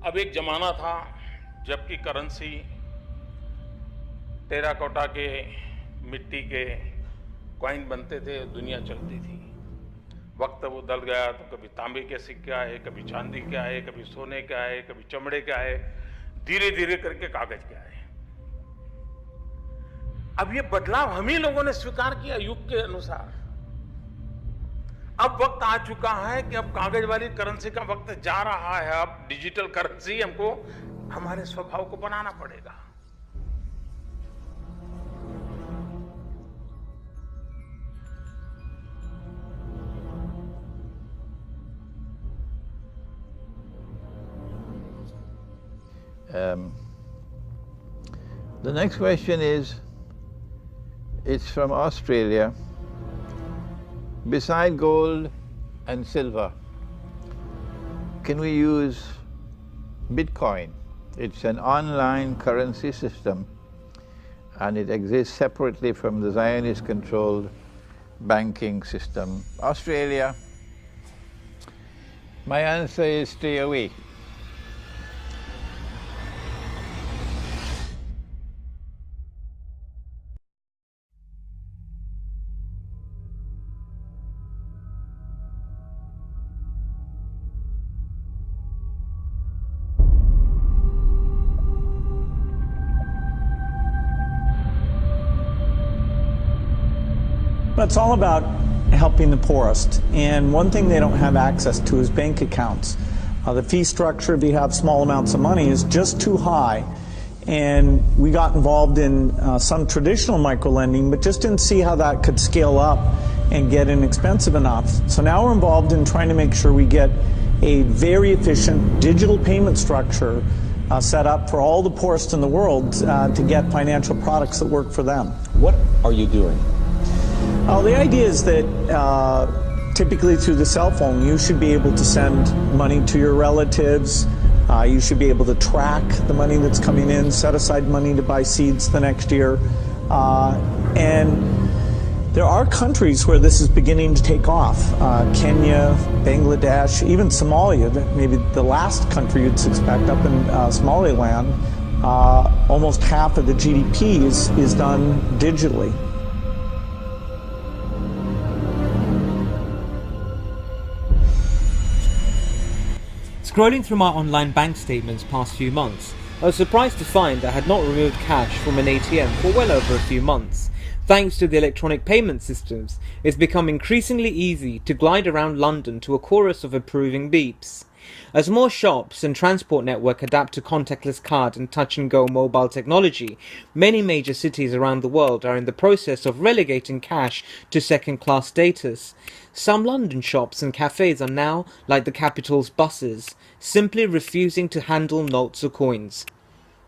अब एक जमाना था जबकि करेंसी टेराकोटा के मिट्टी के कॉइन बनते थे, दुनिया चलती थी। वक्त बदल गया तो कभी तांबे के सिक्के आए, कभी चांदी के आए, कभी सोने के आए, कभी चमड़े के आए, धीरे धीरे करके कागज के आए। अब ये बदलाव हम ही लोगों ने स्वीकार किया युग के अनुसार। अब वक्त आ चुका है कि अब कागज वाली करेंसी का वक्त जा रहा है। अब डिजिटल करेंसी हमको हमारे स्वभाव को बनाना पड़ेगा। The next question is, it's from Australia. Beside gold and silver, can we use Bitcoin? It's an online currency system and it exists separately from the Zionist-controlled banking system. Australia, my answer is stay away. It's all about helping the poorest, and one thing they don't have access to is bank accounts. The fee structure, if you have small amounts of money, is just too high, and we got involved in some traditional microlending, but just didn't see how that could scale up and get inexpensive enough. So now we're involved in trying to make sure we get a very efficient digital payment structure set up for all the poorest in the world to get financial products that work for them. What are you doing? The idea is that typically through the cell phone, you should be able to send money to your relatives. You should be able to track the money that's coming in, set aside money to buy seeds the next year. And there are countries where this is beginning to take off. Kenya, Bangladesh, even Somalia, maybe the last country you'd expect up in Somaliland, almost half of the GDP is done digitally. Scrolling through my online bank statements past few months, I was surprised to find I had not removed cash from an ATM for well over a few months. Thanks to the electronic payment systems, it's become increasingly easy to glide around London to a chorus of approving beeps. As more shops and transport network adapt to contactless card and touch-and-go mobile technology, many major cities around the world are in the process of relegating cash to second-class status. Some London shops and cafes are now, like the capital's buses, simply refusing to handle notes or coins.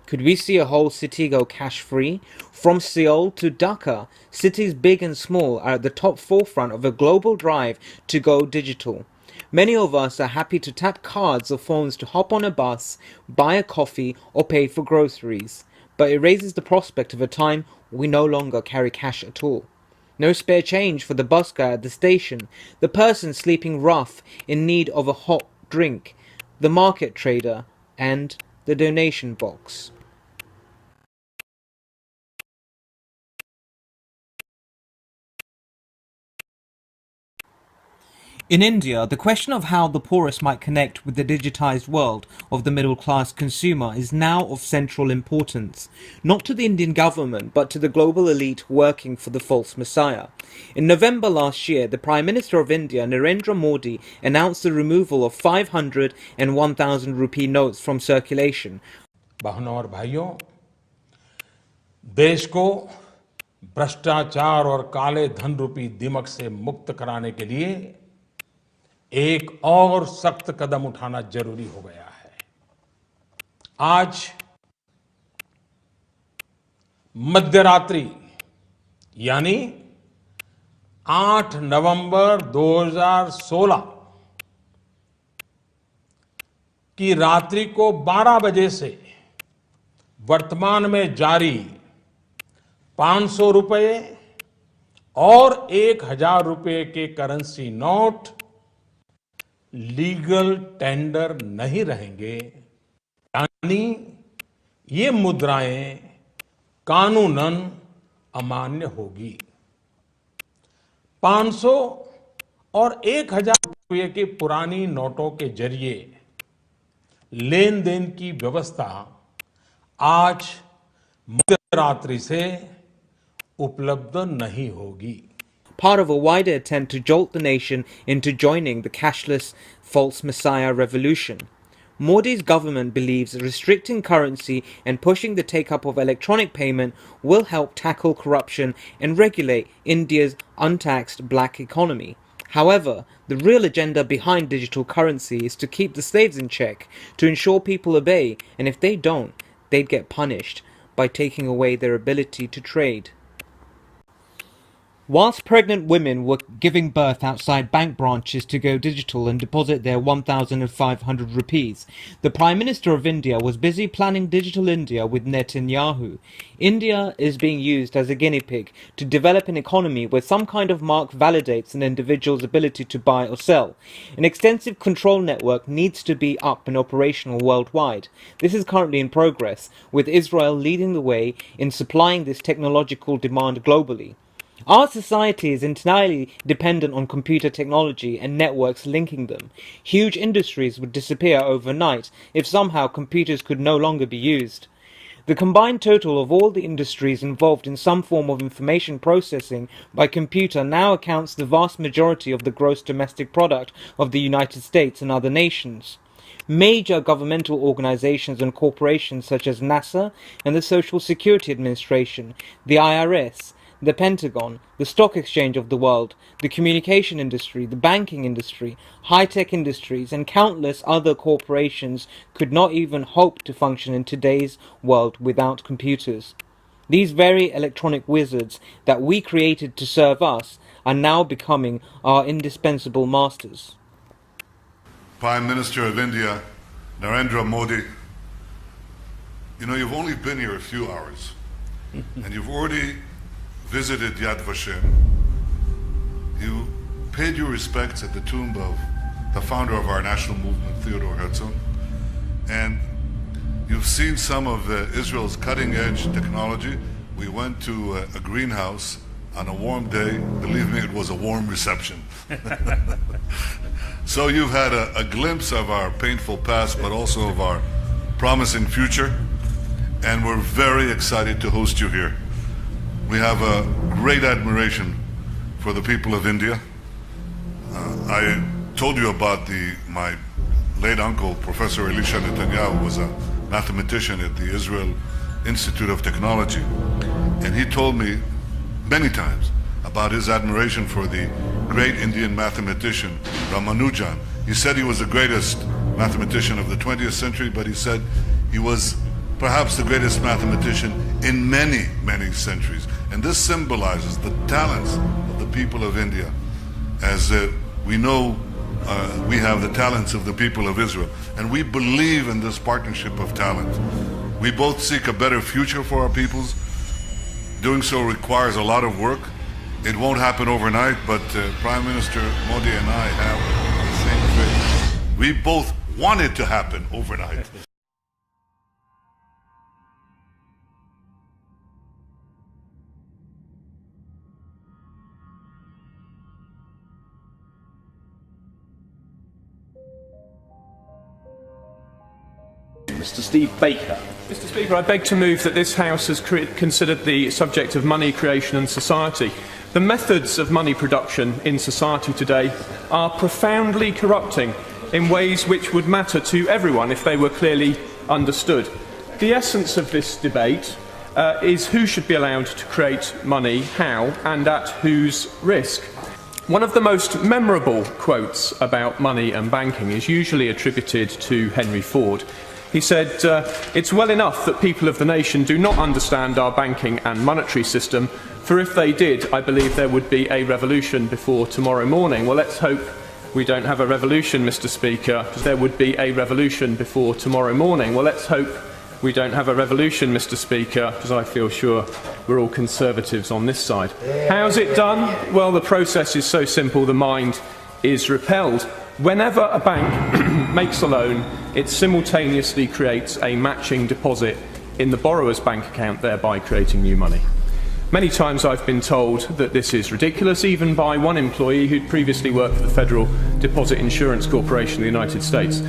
Could we see a whole city go cash-free? From Seoul to Dhaka, cities big and small are at the top forefront of a global drive to go digital. Many of us are happy to tap cards or phones to hop on a bus, buy a coffee or pay for groceries. But it raises the prospect of a time we no longer carry cash at all. No spare change for the bus guy at the station, the person sleeping rough in need of a hot drink, the market trader and the donation box. In India, the question of how the poorest might connect with the digitized world of the middle-class consumer is now of central importance, not to the Indian government but to the global elite working for the false messiah. In November last year, the Prime Minister of India, Narendra Modi, announced the removal of 500 and 1,000 rupee notes from circulation. बहनों और भाइयों, देश को भ्रष्टाचार और काले धन रूपी दिमक से मुक्त कराने के लिए एक और सख्त कदम उठाना जरूरी हो गया है। आज मध्यरात्रि यानी 8 नवंबर 2016 की रात्रि को 12 बजे से वर्तमान में जारी 500 रुपए और 1000 रुपए के करेंसी नोट लीगल टेंडर नहीं रहेंगे। यानी ये मुद्राएं कानूनन अमान्य होगी। 500 और 1000 रुपये की पुरानी नोटों के जरिए लेन देन की व्यवस्था आज मध्यरात्रि से उपलब्ध नहीं होगी। Part of a wider attempt to jolt the nation into joining the cashless false messiah revolution. Modi's government believes restricting currency and pushing the take-up of electronic payment will help tackle corruption and regulate India's untaxed black economy. However, the real agenda behind digital currency is to keep the slaves in check, to ensure people obey, and if they don't, they'd get punished by taking away their ability to trade. Whilst pregnant women were giving birth outside bank branches to go digital and deposit their 1,500 rupees, the Prime Minister of India was busy planning Digital India with Netanyahu. India is being used as a guinea pig to develop an economy where some kind of mark validates an individual's ability to buy or sell. An extensive control network needs to be up and operational worldwide. This is currently in progress, with Israel leading the way in supplying this technological demand globally. Our society is entirely dependent on computer technology and networks linking them. Huge industries would disappear overnight if somehow computers could no longer be used. The combined total of all the industries involved in some form of information processing by computer now accounts the vast majority of the gross domestic product of the United States and other nations. Major governmental organizations and corporations such as NASA and the Social Security Administration, the IRS, the Pentagon, the stock exchange of the world, the communication industry, the banking industry, high-tech industries, and countless other corporations could not even hope to function in today's world without computers. These very electronic wizards that we created to serve us are now becoming our indispensable masters. Prime Minister of India, Narendra Modi, you know, you've only been here a few hours, and you've already visited Yad Vashem. You paid your respects at the tomb of the founder of our national movement, Theodore Herzl, and you've seen some of Israel's cutting-edge technology. We went to a greenhouse on a warm day. Believe me, it was a warm reception. So you've had a glimpse of our painful past, but also of our promising future, and we're very excited to host you here. We have a great admiration for the people of India. I told you about my late uncle, Professor Elisha Netanyahu, who was a mathematician at the Israel Institute of Technology. And he told me many times about his admiration for the great Indian mathematician, Ramanujan. He said he was the greatest mathematician of the 20th century, but he said he was perhaps the greatest mathematician in many, many centuries. And this symbolizes the talents of the people of India. As we know, we have the talents of the people of Israel. And we believe in this partnership of talent. We both seek a better future for our peoples. Doing so requires a lot of work. It won't happen overnight, but Prime Minister Modi and I have the same faith. We both want it to happen overnight. Mr. Steve Baker. Mr. Speaker, I beg to move that this House has considered the subject of money creation and society. The methods of money production in society today are profoundly corrupting in ways which would matter to everyone if they were clearly understood. The essence of this debate is who should be allowed to create money, how, and at whose risk. One of the most memorable quotes about money and banking is usually attributed to Henry Ford. He said, "It's well enough that people of the nation do not understand our banking and monetary system, for if they did, I believe there would be a revolution before tomorrow morning." Well, let's hope we don't have a revolution, Mr. Speaker. There would be a revolution before tomorrow morning. Well, let's hope we don't have a revolution, Mr. Speaker, because I feel sure we're all Conservatives on this side. How's it done? Well, the process is so simple, the mind is repelled. Whenever a bank makes a loan, it simultaneously creates a matching deposit in the borrower's bank account, thereby creating new money. Many times I've been told that this is ridiculous, even by one employee who'd previously worked for the Federal Deposit Insurance Corporation of the United States.